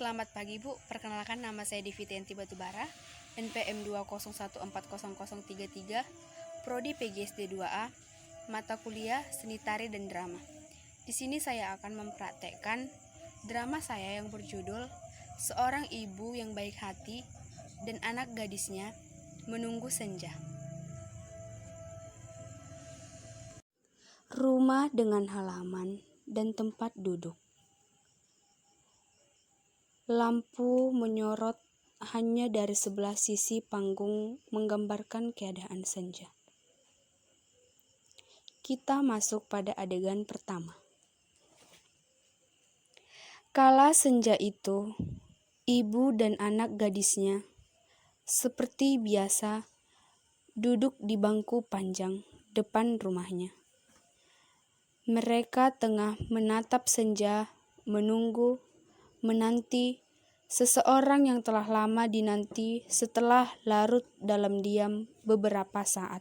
Selamat pagi Bu, perkenalkan nama saya Divitianti Batubara, NPM 201400033, Prodi PGSD 2A, mata kuliah Seni Tari dan Drama. Di sini saya akan mempraktekkan drama saya yang berjudul Seorang Ibu yang Baik Hati dan Anak Gadisnya Menunggu Senja. Rumah dengan halaman dan tempat duduk. Lampu menyorot hanya dari sebelah sisi panggung menggambarkan keadaan senja. Kita masuk pada adegan pertama. Kala senja itu, ibu dan anak gadisnya seperti biasa duduk di bangku panjang depan rumahnya. Mereka tengah menatap senja, menanti seseorang yang telah lama dinanti setelah larut dalam diam beberapa saat.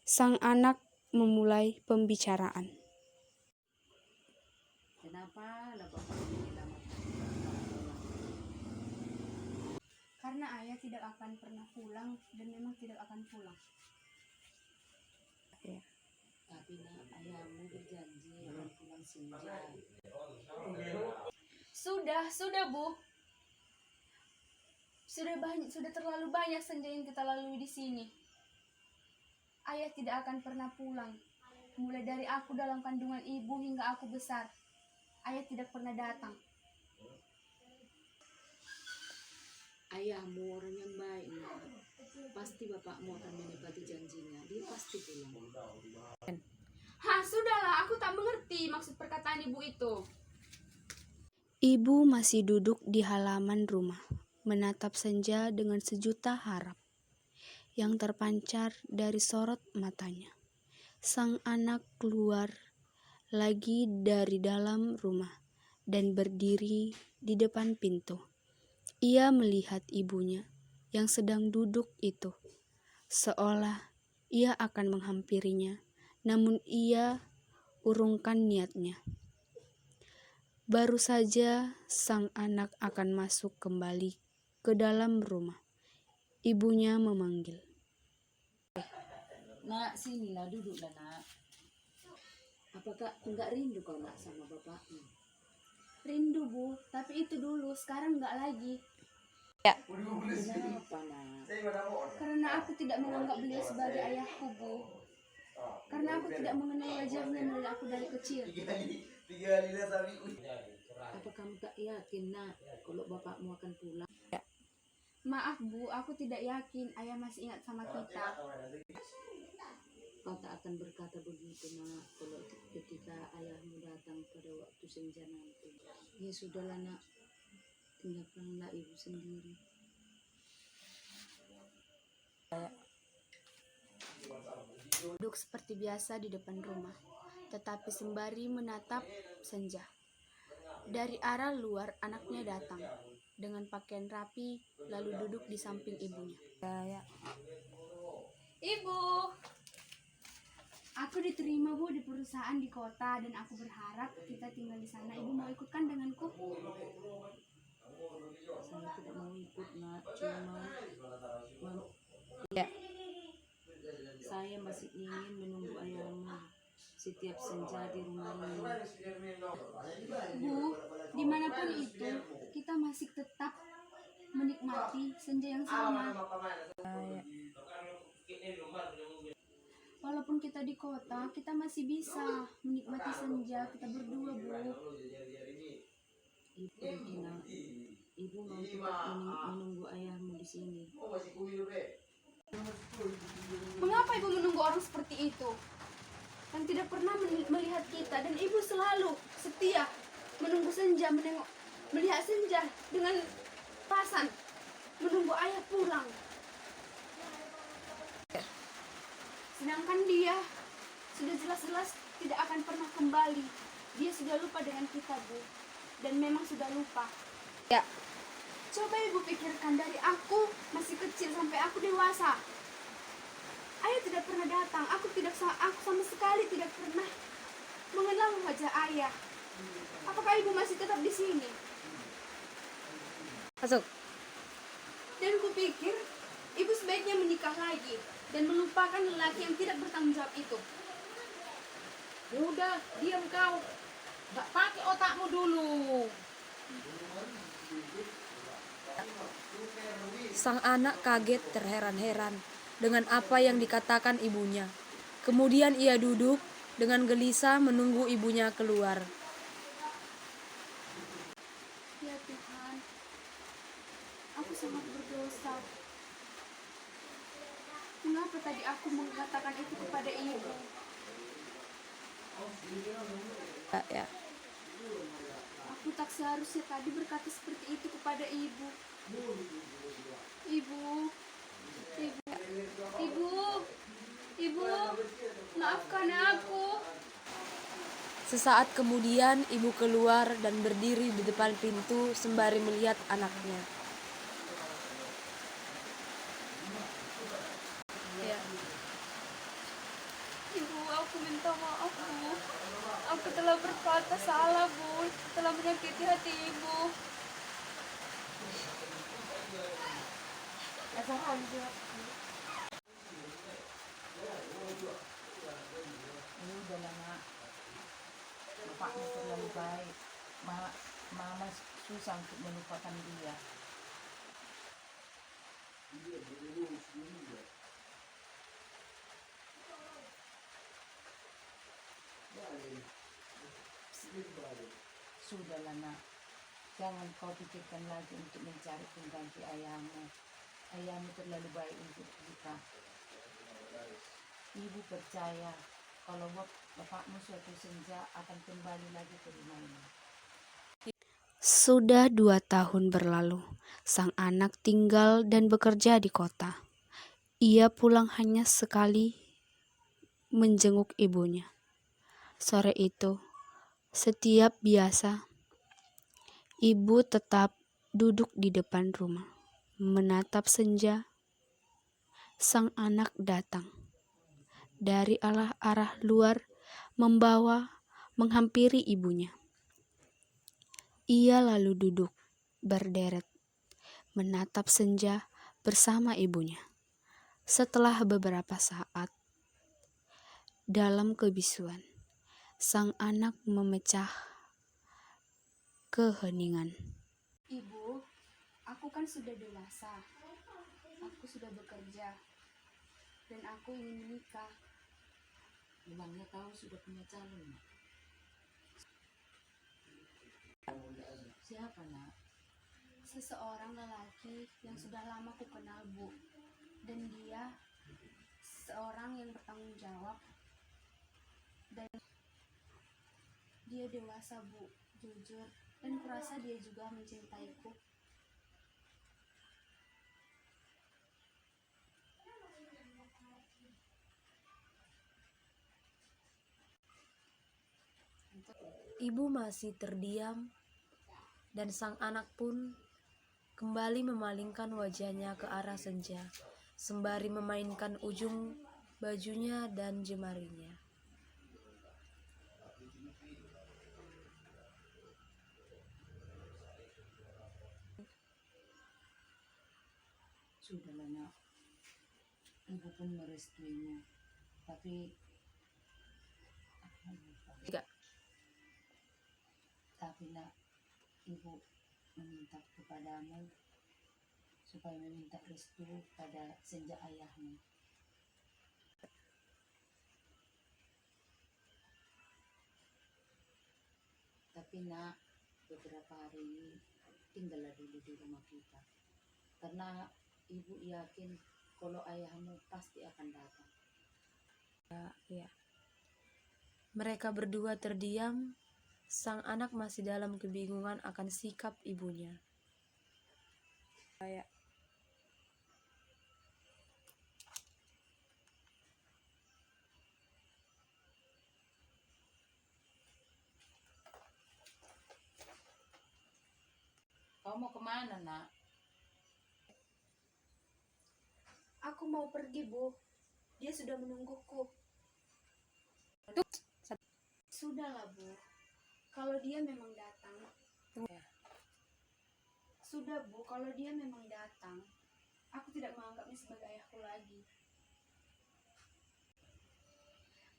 Sang anak memulai pembicaraan. Kenapa Bapak ini lama? Karena ayah tidak akan pernah pulang dan memang tidak akan pulang. Tapi ayahmu berjanji akan pulang senja. Sudah Bu. Sudah terlalu banyak senja yang kita lalui di sini. Ayah tidak akan pernah pulang. Mulai dari aku dalam kandungan ibu hingga aku besar, ayah tidak pernah datang. Ayahmu orang yang baik, nak. Pasti bapakmu akan menepati janjinya. Dia pasti pulang. Sudahlah, aku tak mengerti maksud perkataan ibu itu. Ibu masih duduk di halaman rumah, menatap senja dengan sejuta harap yang terpancar dari sorot matanya. Sang anak keluar lagi dari dalam rumah dan berdiri di depan pintu. Ia melihat ibunya yang sedang duduk itu, seolah ia akan menghampirinya, namun ia urungkan niatnya. Baru saja sang anak akan masuk kembali ke dalam rumah. Ibunya memanggil. Nak, sinilah, duduklah, nak. Apakah enggak rindu kau, nak, sama bapakmu? Rindu Bu, tapi itu dulu, sekarang enggak lagi. Kenapa, nak? Karena aku tidak menganggap beliau sebagai ayahku Bu. Karena aku tidak mengenal wajahnya mulai aku dari kecil. Apa kamu tak yakin, nak, kalau bapakmu akan pulang? Maaf Bu, aku tidak yakin ayah masih ingat sama kita. Kau tak akan berkata begitu, nak, kalau ketika ayahmu datang pada waktu senja nanti. Ya sudahlah, nak. Tinggalkanlah ibu sendiri. Duduk seperti biasa di depan rumah, tetapi sembari menatap senja. Dari arah luar anaknya datang dengan pakaian rapi, lalu duduk di samping ibunya. Ibu, aku diterima Bu di perusahaan di kota dan aku berharap kita tinggal di sana. Ibu mau ikutkan denganku? Saya tidak mau ikut, nak. Cuma saya masih ingin menunggu ayahmu setiap senja di rumah ini. Bu, dimanapun itu, kita masih tetap menikmati senja yang sama. Walaupun kita di kota, kita masih bisa menikmati senja kita berdua, Bu. Ibu mau tetap menunggu ayahmu di sini. Mengapa ibu menunggu orang seperti itu? Yang tidak pernah melihat kita, dan ibu selalu setia menunggu senja, melihat senja dengan pasan, menunggu ayah pulang. Sedangkan dia sudah jelas-jelas tidak akan pernah kembali. Dia sudah lupa dengan kita, Bu, dan memang sudah lupa. Coba ibu pikirkan, dari aku masih kecil sampai aku dewasa, ayah tidak pernah datang. Aku sama sekali tidak pernah mengenal wajah ayah. Apakah ibu masih tetap di sini? Masuk. Dan kupikir ibu sebaiknya menikah lagi dan melupakan lelaki yang tidak bertanggung jawab itu. Ya udah, diam kau. Gak pakai otakmu dulu. Sang anak kaget terheran-heran dengan apa yang dikatakan ibunya. Kemudian ia duduk dengan gelisah menunggu ibunya keluar. Ya Tuhan, aku sangat berdosa. Mengapa tadi aku mengatakan itu kepada ibu? Ya. Aku tak seharusnya tadi berkata seperti itu kepada ibu. Ibu, ibu, maafkan aku. Sesaat kemudian ibu keluar dan berdiri di depan pintu sembari melihat anaknya. Ya. Ibu, aku minta maaf, Bu. Aku telah berkata salah, Bu. Telah menyakiti hati ibu. Ini udah lama bapakmu terlalu baik. Mama susah untuk melupakan dia. Sudahlah nak, jangan kau pikirkan lagi untuk mencari pengganti ayahmu. Ayahmu terlalu baik untuk kita. Ibu percaya kalau bapakmu suatu senja akan kembali lagi ke rumah ini. Sudah 2 tahun berlalu, sang anak tinggal dan bekerja di kota. Ia pulang hanya sekali menjenguk ibunya. Sore itu, setiap biasa, ibu tetap duduk di depan rumah, menatap senja. Sang anak datang dari arah luar, menghampiri ibunya. Ia lalu duduk berderet, menatap senja bersama ibunya. Setelah beberapa saat, dalam kebisuan, sang anak memecah keheningan. Ibu, aku kan sudah dewasa. Aku sudah bekerja. Dan aku ingin menikah. Memangnya kau sudah punya calon? Siapa nak? Seseorang lelaki yang sudah lama ku kenal, Bu. Dan dia seorang yang bertanggung jawab. Dan dia dewasa, Bu, jujur. Dan kurasa dia juga mencintaiku. Ibu masih terdiam dan sang anak pun kembali memalingkan wajahnya ke arah senja, sembari memainkan ujung bajunya dan jemarinya. Sudahlah nak, ibu pun merestuimu. Tapi Tiga. nak, ibu meminta kepadamu supaya meminta restu pada senja ayahmu. Tapi nak, beberapa hari ini tinggallah dulu di rumah kita. Karena ibu yakin kalau ayahmu pasti akan datang. Ya. Mereka berdua terdiam. Sang anak masih dalam kebingungan akan sikap ibunya. Kau mau kemana nak? Aku mau pergi, Bu. Dia sudah menungguku. Sudahlah, Bu. Kalau dia memang datang, Sudah Bu, kalau dia memang datang, aku tidak menganggapnya sebagai ayahku lagi.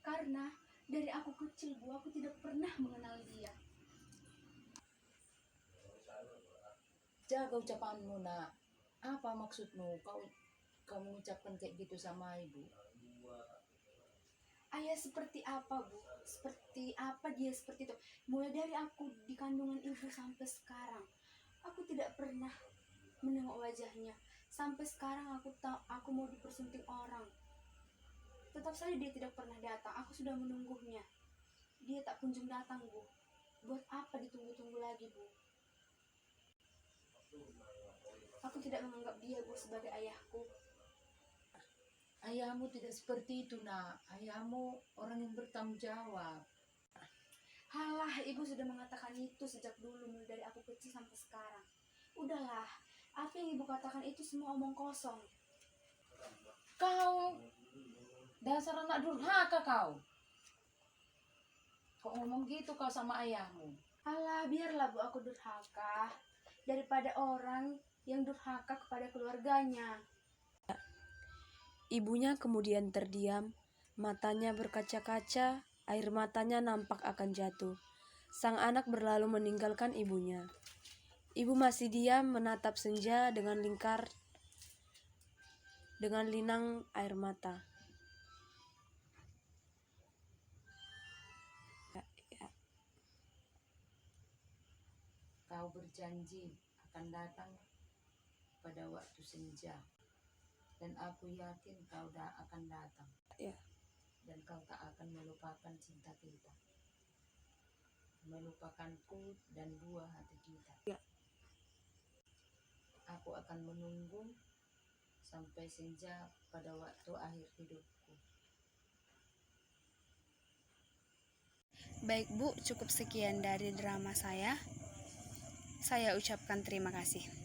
Karena dari aku kecil Bu, aku tidak pernah mengenal dia. Jaga ucapanmu nak. Apa maksudmu? Kau mengucapkan kayak gitu sama ibu? Ayah seperti apa Bu? Seperti apa dia seperti itu? Mulai dari aku di kandungan ibu sampai sekarang, aku tidak pernah menengok wajahnya. Sampai sekarang aku tahu aku mau dipersunting orang, tetap saja dia tidak pernah datang. Aku sudah menunggunya, dia tak kunjung datang Bu. Buat apa ditunggu-tunggu lagi Bu? Aku tidak menganggap dia Bu sebagai ayahku. Ayahmu tidak seperti itu nak. Ayahmu orang yang bertanggung jawab. Halah, ibu sudah mengatakan itu sejak dulu, mulai dari aku kecil sampai sekarang. Udahlah, apa yang ibu katakan itu semua omong kosong. Kau dasar anak durhaka kau. Kok ngomong gitu kau sama ayahmu? Halah, biarlah Bu aku durhaka daripada orang yang durhaka kepada keluarganya. Ibunya kemudian terdiam, matanya berkaca-kaca, air matanya nampak akan jatuh. Sang anak berlalu meninggalkan ibunya. Ibu masih diam menatap senja dengan linang air mata. Kau berjanji akan datang pada waktu senja. Dan aku yakin kau akan datang. Ya. Dan kau tak akan melupakan cinta kita. Melupakanku dan buah hati kita. Ya. Aku akan menunggu sampai senja pada waktu akhir hidupku. Baik Bu, cukup sekian dari drama saya. Saya ucapkan terima kasih.